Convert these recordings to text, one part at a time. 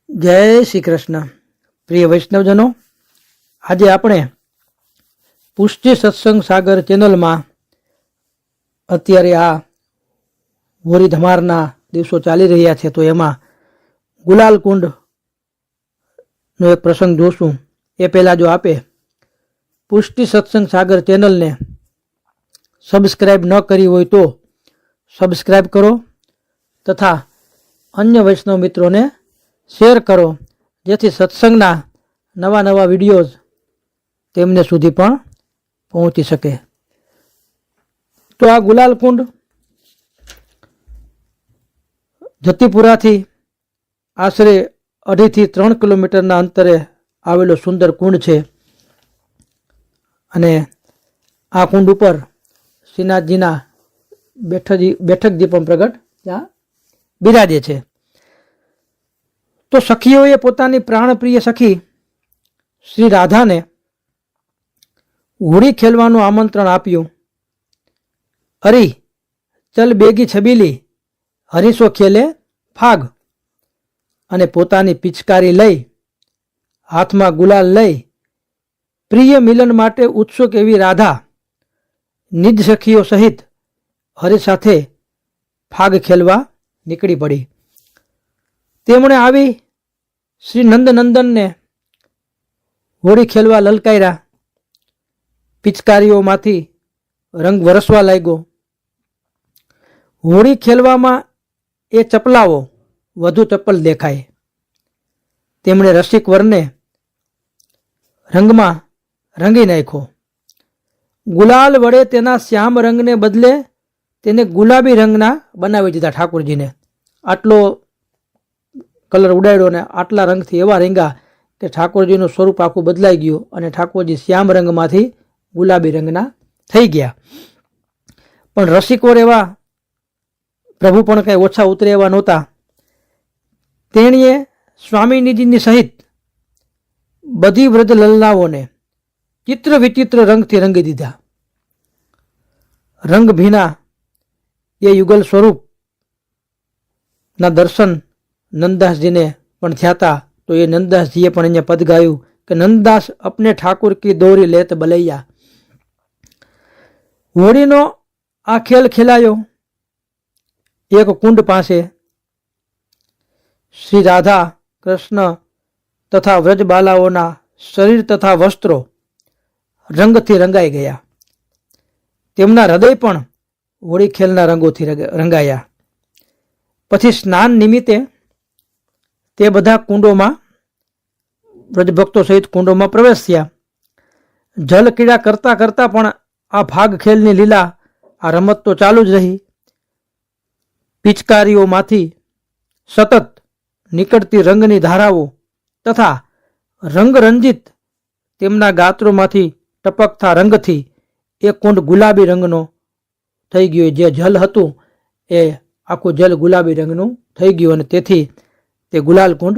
જય શ્રી કૃષ્ણ. પ્રિય વૈષ્ણવજનો, આજે આપણે પુષ્ટિ સત્સંગ સાગર ચેનલમાં અત્યારે આ હોળી ધમારના દિવસો ચાલી રહ્યા છે, તો એમાં ગુલાલ કુંડનો એક પ્રસંગ જોશું. એ પહેલાં જો આપે પુષ્ટિ સત્સંગ સાગર ચેનલને સબસ્ક્રાઈબ ન કરી હોય તો સબસ્ક્રાઈબ કરો તથા અન્ય વૈષ્ણવ મિત્રોને શેર કરો, જેથી સત્સંગના નવા નવા વિડીયોઝ તેમને સુધી પણ પહોંચી શકે. તો આ ગુલાલ કુંડ જતીપુરાથી આશરે 2.5 થી 3 કિલોમીટરના અંતરે આવેલો સુંદર કુંડ છે અને આ કુંડ ઉપર શ્રીનાથજીના બેઠકજી પણ પ્રગટ ત્યાં બિરાજે છે. તો સખીઓએ પોતાની પ્રાણપ્રિય સખી શ્રી રાધાને હોળી ખેલવાનું આમંત્રણ આપ્યું. અરી ચલ બેગી છબીલી હરીશો ખેલે ફાગ. અને પોતાની પિચકારી લઈ હાથમાં ગુલાલ લઈ પ્રિય મિલન માટે ઉત્સુક એવી રાધા નિજ સખીઓ સહિત હરી સાથે ફાગ ખેલવા નીકળી પડી. તેમણે આવી શ્રી નંદનંદનને હોળી ખેલવા લલકાર્યા. પિચકારીઓમાંથી રંગ વરસવા લાગ્યો. હોળી ખેલવામાં એ ચપલાઓ વધુ ચપલ દેખાય. તેમણે રસિક વરને રંગમાં રંગી નાખ્યો. ગુલાલ વડે તેના શ્યામ રંગને બદલે તેને ગુલાબી રંગના બનાવી દીધા. ઠાકોરજીને આટલો કલર ઉડાડ્યો ને આટલા રંગથી એવા રંગા કે ઠાકોરજીનું સ્વરૂપ આખું બદલાઈ ગયું અને ઠાકોરજી શ્યામ રંગમાંથી ગુલાબી રંગના થઈ ગયા. પણ રસિકોર એવા પ્રભુ પણ કંઈ ઓછા ઉતરે એવા નહોતા. તેણીએ સ્વામીજીની સહિત બધી વ્રજ લલ્લાઓને ચિત્ર વિચિત્ર રંગથી રંગી દીધા. રંગ ભીના એ યુગલ સ્વરૂપના દર્શન નંદદાસજીને પણ થયા હતા. તો એ નંદદાસજીએ પણ અહીંયા પદ ગાયું કે નંદદાસ અપને ઠાકુર કી દોરી લેત બલૈયા. હોળીનો આ ખેલ ખેલાયો એક કુંડ પાસે. શ્રી રાધા કૃષ્ણ તથા વ્રજબાલાઓના શરીર તથા વસ્ત્રો રંગથી રંગાઈ ગયા. તેમના હૃદય પણ હોળી ખેલના રંગોથી રંગાયા. પછી સ્નાન નિમિત્તે તે બધા કુંડોમાં વ્રજભક્તો સહિત કુંડોમાં પ્રવેશ્યા. જલ ક્રીડા કરતા કરતા પણ આ ભાગ ખેલની લીલા, આ રમત તો ચાલુ જ રહી. પિચકારીઓમાંથી સતત નીકળતી રંગની ધારાઓ તથા રંગરંજિત તેમના ગાત્રોમાંથી ટપકતા રંગથી એ કુંડ ગુલાબી રંગનો થઈ ગયો. જે જલ હતું એ આખું જલ ગુલાબી રંગનું થઈ ગયું અને તેથી તે ગુલાલ કુંડ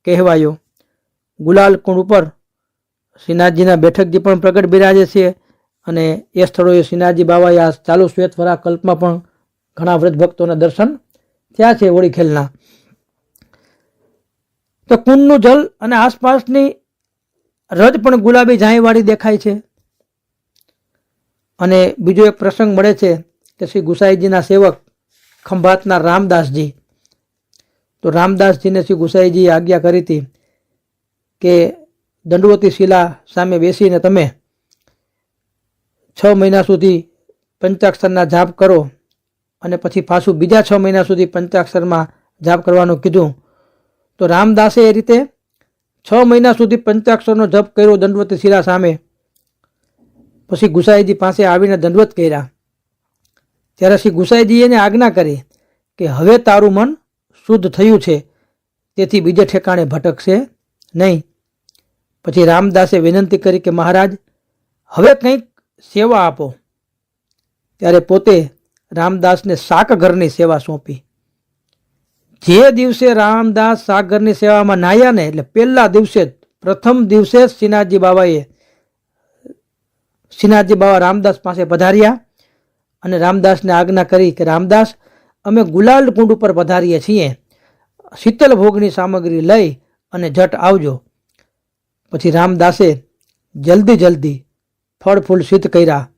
કહેવાયો. ગુલાલ કુંડ ઉપર શ્રીનાથજીના બેઠકજી પણ પ્રગટ બિરાજે છે અને એ સ્થળોએ શ્રીનાથજી બાવાએ આ ચાલુ શ્વેતવરા કલ્પમાં પણ ઘણા વ્રત ભક્તોના દર્શન થયા છે હોળી ખેલના. તો કુંડનું જલ અને આસપાસની રજ પણ ગુલાબી ઝાંયવાળી દેખાય છે. અને બીજો એક પ્રસંગ મળે છે કે શ્રી ગુસાઈજીના સેવક ખંભાતના રામદાસજી, તો રામદાસજીને શ્રી ગુસાઈજીએ આજ્ઞા કરી હતી કે દંડવતી શિલા સામે બેસીને તમે 6 મહિના સુધી પંચાક્ષરના જાપ કરો અને પછી પાછું બીજા 6 મહિના સુધી પંચાક્ષરમાં જાપ કરવાનું કીધું. તો રામદાસે એ રીતે 6 મહિના સુધી પંચાક્ષરનો જપ કર્યો દંડવતી શિલા સામે. પછી ગુસાઈજી પાસે આવીને દંડવત કર્યા. ત્યારે શ્રી ગુસાઈજીએ એને આજ્ઞા કરી કે હવે તારું મન શુદ્ધ થયું છે, તેથી બીજે ઠેકાણે ભટકશે નહીં. પછી રામદાસે વિનંતી કરી કે મહારાજ હવે કંઈક સેવા આપો. ત્યારે પોતે રામદાસને શાકઘરની સેવા સોંપી. જે દિવસે રામદાસ શાકઘરની સેવામાં નાહ્યા ને એટલે પહેલા દિવસે પ્રથમ દિવસે શ્રીનાથજી બાવા રામદાસ પાસે પધાર્યા અને રામદાસને આજ્ઞા કરી કે રામદાસ અમે ગુલાલ કુંડ ઉપર પધારીએ છીએ, શીતલ ભોગની સામગ્રી લઈ અને ઝટ આવજો. પછી રામદાસે જલ્દી ફળ ફૂલ સિદ્ધ કર્યા,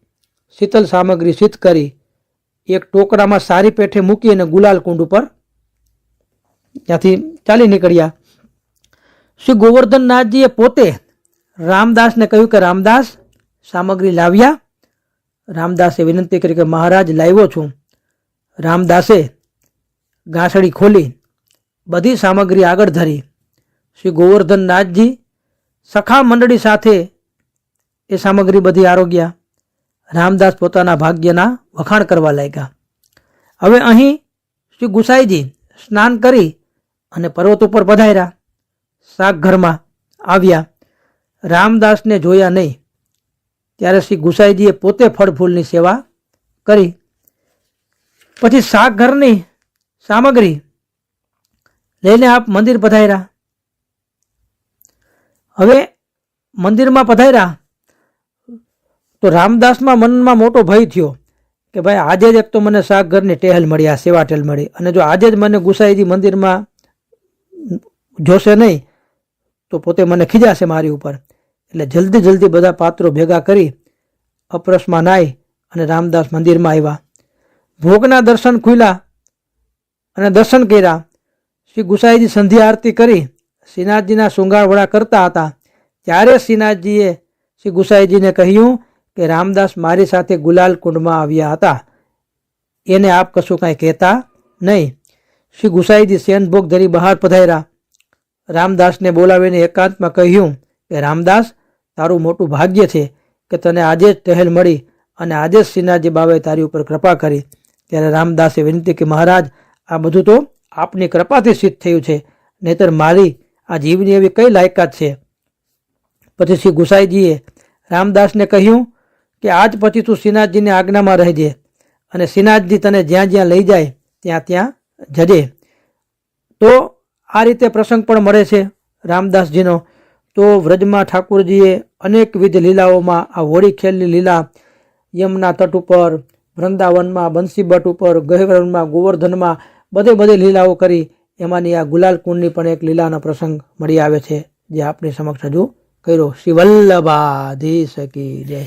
શીતલ સામગ્રી સિદ્ધ કરી, એક ટોકરામાં સારી પેઠે મૂકી અને ગુલાલ કુંડ ઉપર ત્યાંથી ચાલી નીકળ્યા. શ્રી ગોવર્ધનનાથજીએ પોતે રામદાસને કહ્યું કે રામદાસ સામગ્રી લાવ્યા? રામદાસે વિનંતી કરી કે મહારાજ લાવ્યો છું. રામદાસે ગાંસડી ખોલી બધી સામગ્રી આગળ ધરી. શ્રી ગોવર્ધનનાથજી સખા મંડળી સાથે એ સામગ્રી બધી આરોગ્યા. રામદાસ પોતાના ભાગ્યના વખાણ કરવા લાગ્યા. હવે અહીં શ્રી ગુસાઈજી સ્નાન કરી અને પર્વત ઉપર પધાર્યા. શાક ઘરમાં આવ્યા. રામદાસને જોયા નહીં. ત્યારે શ્રી ગુસાઈજીએ પોતે ફળ ફૂલની સેવા કરી. પછી શાક ઘરની સામગ્રી લઈને આપ મંદિર પધાર્યા. હવે મંદિરમાં પધાર્યા તો રામદાસમાં મનમાં મોટો ભય થયો કે ભાઈ આજે જ એક તો મને શાક ઘરની ટેહલ મળી, આ સેવા ટેલ મળી, અને જો આજે જ મને ગુસાઈજી મંદિરમાં જોશે નહીં તો પોતે મને ખીજાશે મારી ઉપર. એટલે જલ્દી બધા પાત્રો ભેગા કરી અપરસમાં નાહી અને રામદાસ મંદિરમાં આવ્યા. ભોગના દર્શન ખુલ્યા અને દર્શન કર્યા. શ્રી ગુસાઈજી સંધ્યા આરતી કરી શ્રીનાથજીના શૃંગારવડા કરતા હતા. ત્યારે શ્રીનાથજીએ શ્રી ગુસાઈજીને કહ્યું કે રામદાસ મારી સાથે ગુલાલ કુંડમાં આવ્યા હતા, એને આપ કશું કાંઈ કહેતા નહીં. શ્રી ગુસાઈજી શેનભોગ ધરી બહાર પધાર્યા. રામદાસને બોલાવીને એકાંતમાં કહ્યું કે રામદાસ, તારું મોટું ભાગ્ય છે કે તને આજે જ ટહેલ મળી અને આજે જ શ્રીનાથજી બાબાએ તારી ઉપર કૃપા કરી. ત્યારે રામદાસે વિનંતી કે મહારાજ, આ બધું તો આપની કૃપાથી સિદ્ધ થયું છે, નહીતર મારી આ જીવની એવી કઈ લાયકાત છે. પછી શ્રી ગુસાઈજીએ રામદાસને કહ્યું કે આજ પછી તું શ્રીનાથજીની આજ્ઞામાં રહેજે અને શ્રીનાથજી તને જ્યાં જ્યાં લઈ જાય ત્યાં જજે. તો આ રીતે પ્રસંગ પણ મળે છે રામદાસજીનો. તો વ્રજમાં ઠાકુરજીએ અનેકવિધ લીલાઓમાં આ હોળી ખેલની લીલા યમુના તટ ઉપર, વૃંદાવનમાં, બંસીબટ ઉપર, ગહેવરણમાં, ગોવર્ધનમાં બધી લીલાઓ કરી. એમાંની આ ગુલાલ કુંડની પણ એક લીલાનો પ્રસંગ મળી આવે છે જે આપણી સમક્ષ હજુ કર્યો. શ્રી વલ્લભાધીશ કી જય.